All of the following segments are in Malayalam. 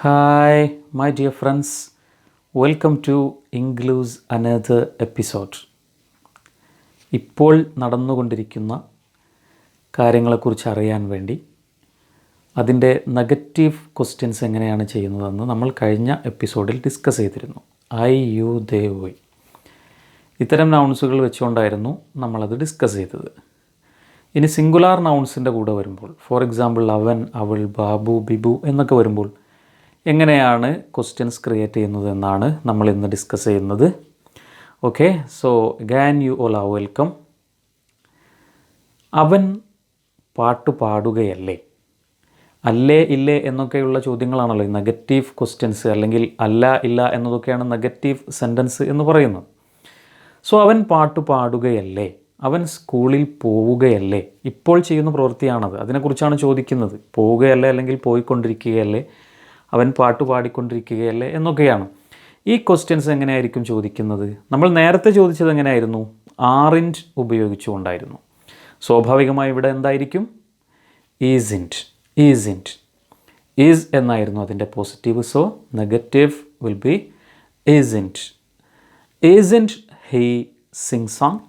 Hi, my dear friends. Welcome to Englu's another episode. ഇപ്പോൾ നടന്നുകൊണ്ടിരിക്കുന്ന കാര്യങ്ങളെക്കുറിച്ച് അറിയാൻ വേണ്ടി അതിൻ്റെ നെഗറ്റീവ് ക്വസ്റ്റ്യൻസ് എങ്ങനെയാണ് ചെയ്യുന്നതെന്ന് നമ്മൾ കഴിഞ്ഞ എപ്പിസോഡിൽ ഡിസ്കസ് ചെയ്തിരുന്നു. ഐ, യു, ദേ, വൈ ഇത്തരം നൗൺസുകൾ വെച്ചുകൊണ്ടായിരുന്നു നമ്മളത് ഡിസ്കസ് ചെയ്തത്. ഇനി സിംഗുലാർ നൗൺസിൻ്റെ കൂടെ വരുമ്പോൾ, ഫോർ എക്സാമ്പിൾ അവൻ, അവൾ, ബാബു, ബിബു എന്നൊക്കെ വരുമ്പോൾ എങ്ങനെയാണ് ക്വസ്റ്റ്യൻസ് ക്രിയേറ്റ് ചെയ്യുന്നത് എന്നാണ് നമ്മൾ ഇന്ന് ഡിസ്കസ് ചെയ്യുന്നത്. Okay, so again you all are welcome. അവൻ പാട്ട് പാടുകയല്ലേ? അല്ലേ, ഇല്ലേ എന്നൊക്കെയുള്ള ചോദ്യങ്ങളാണല്ലോ ഈ നെഗറ്റീവ് ക്വസ്റ്റ്യൻസ്, അല്ലെങ്കിൽ അല്ല, ഇല്ല എന്നതൊക്കെയാണ് നെഗറ്റീവ് സെൻറ്റൻസ് എന്ന് പറയുന്നത്. സോ അവൻ പാട്ട് പാടുകയല്ലേ? അവൻ സ്കൂളിൽ പോവുകയല്ലേ? ഇപ്പോൾ ചെയ്യുന്ന പ്രവൃത്തിയാണത്, അതിനെക്കുറിച്ചാണ് ചോദിക്കുന്നത്. പോവുകയല്ലേ അല്ലെങ്കിൽ പോയിക്കൊണ്ടിരിക്കുകയല്ലേ? അവൻ പാട്ട് പാടിക്കൊണ്ടിരിക്കുകയല്ലേ എന്നൊക്കെയാണ്. ഈ ക്വസ്റ്റ്യൻസ് എങ്ങനെയായിരിക്കും ചോദിക്കുന്നത്? നമ്മൾ നേരത്തെ ചോദിച്ചത് എങ്ങനെയായിരുന്നു? ആറിൻറ്റ് ഉപയോഗിച്ചുകൊണ്ടായിരുന്നു. സ്വാഭാവികമായി ഇവിടെ എന്തായിരിക്കും? ഈസിൻറ്റ്. ഈസിൻറ്റ്, ഈസ് എന്നായിരുന്നു അതിൻ്റെ positive. So negative will be isn't. Isn't he sing song?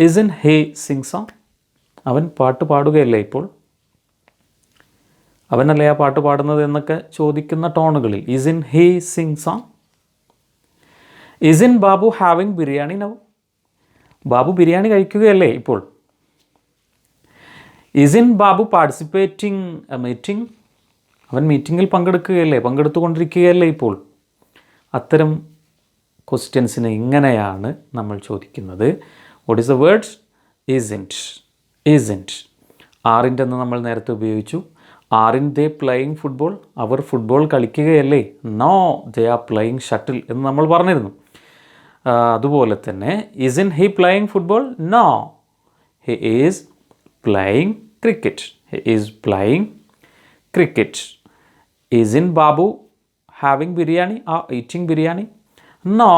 ഈസിൻ he sing song? അവൻ പാട്ട് പാടുകയല്ലേ ഇപ്പോൾ? അവനല്ലേ ആ പാട്ട് പാടുന്നത് എന്നൊക്കെ ചോദിക്കുന്ന ടോണുകളിൽ isn't he sing song? Isn't Babu having biryani now? Babu biryani കഴിക്കുകയല്ലേ ഇപ്പോൾ? ഈസിൻ ബാബു പാർട്ടിസിപ്പേറ്റിംഗ് എ മീറ്റിംഗ്? അവൻ മീറ്റിങ്ങിൽ പങ്കെടുത്തുകൊണ്ടിരിക്കുകയല്ലേ ഇപ്പോൾ? അത്തരം ക്വസ്റ്റ്യൻസിന് ഇങ്ങനെയാണ് നമ്മൾ ചോദിക്കുന്നത്. What is the word? Isn't. Isn't. Aren't എന്ന് നമ്മൾ നേരത്തെ ഉപയോഗിച്ചു. Aren't they playing football? അവർ ഫുട്ബോൾ കളിക്കുകയല്ലേ? No, they are playing shuttle എന്ന് നമ്മൾ പറഞ്ഞിരുന്നു. അതുപോലെ തന്നെ isn't he playing football? No, he is playing cricket. He is playing cricket. Isn't Babu having biryani or eating biryani? No,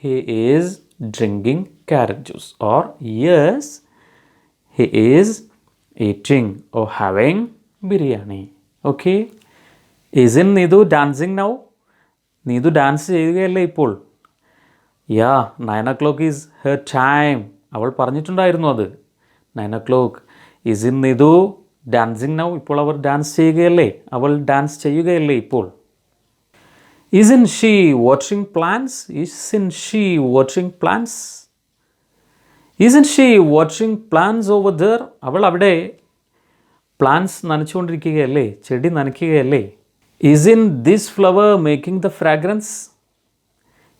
he is drinking carrot juice. or yes, he is eating or having biryani. Okay. Isn't Neethu dancing now? Neethu dance ചെയ്യുകയല്ലേ ഇപ്പോൾ? Yeah, 9 o'clock is her time. അവൾ പറഞ്ഞിട്ടുണ്ടായിരുന്നു അത്, 9 o'clock. Isn't Neethu dancing now? ഇപ്പോൾ അവർ ഡാൻസ് ചെയ്യുകയല്ലേ? അവൾ ഡാൻസ് ചെയ്യുകയല്ലേ ഇപ്പോൾ? Isn't she watering plants? Isn't she watering plants? Isn't she watering plants over there? അവൾ അവിടെ പ്ലാന്റ്സ് നനച്ചുകൊണ്ടിരിക്കുകയല്ലേ? ചെടി നനയ്ക്കുകയല്ലേ? Isn't this flower making the fragrance?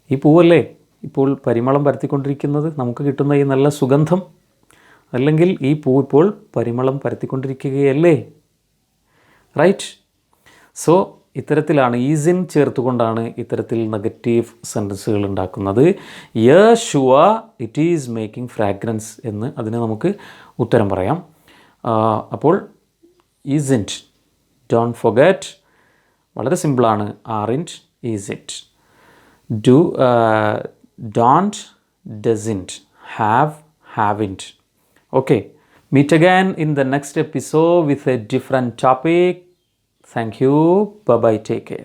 ഈ പൂവല്ലേ ഇപ്പോൾ പരിമളം പരത്തിക്കൊണ്ടിരിക്കുന്നത്? നമുക്ക് കിട്ടുന്ന ഈ നല്ല സുഗന്ധം, അല്ലെങ്കിൽ ഈ പൂ ഇപ്പോൾ പരിമളം പരത്തിക്കൊണ്ടിരിക്കുകയല്ലേ? റൈറ്റ്. സോ ഇത്തരത്തിലാണ് ഈസിൻ ചേർത്തുകൊണ്ടാണ് ഇത്തരത്തിൽ നെഗറ്റീവ് സെൻറ്റൻസുകൾ ഉണ്ടാക്കുന്നത്. Yes sure it is making fragrance എന്ന് അതിന് നമുക്ക് ഉത്തരം പറയാം. അപ്പോൾ ഈസിൻറ്റ്, ഡോണ്ട് ഫൊഗെറ്റ്, വളരെ സിമ്പിളാണ്. Aren't, isn't. Do, don't, doesn't, have, haven't. Okay, meet again in the next episode with a different topic. Thank you. Bye bye. Take care.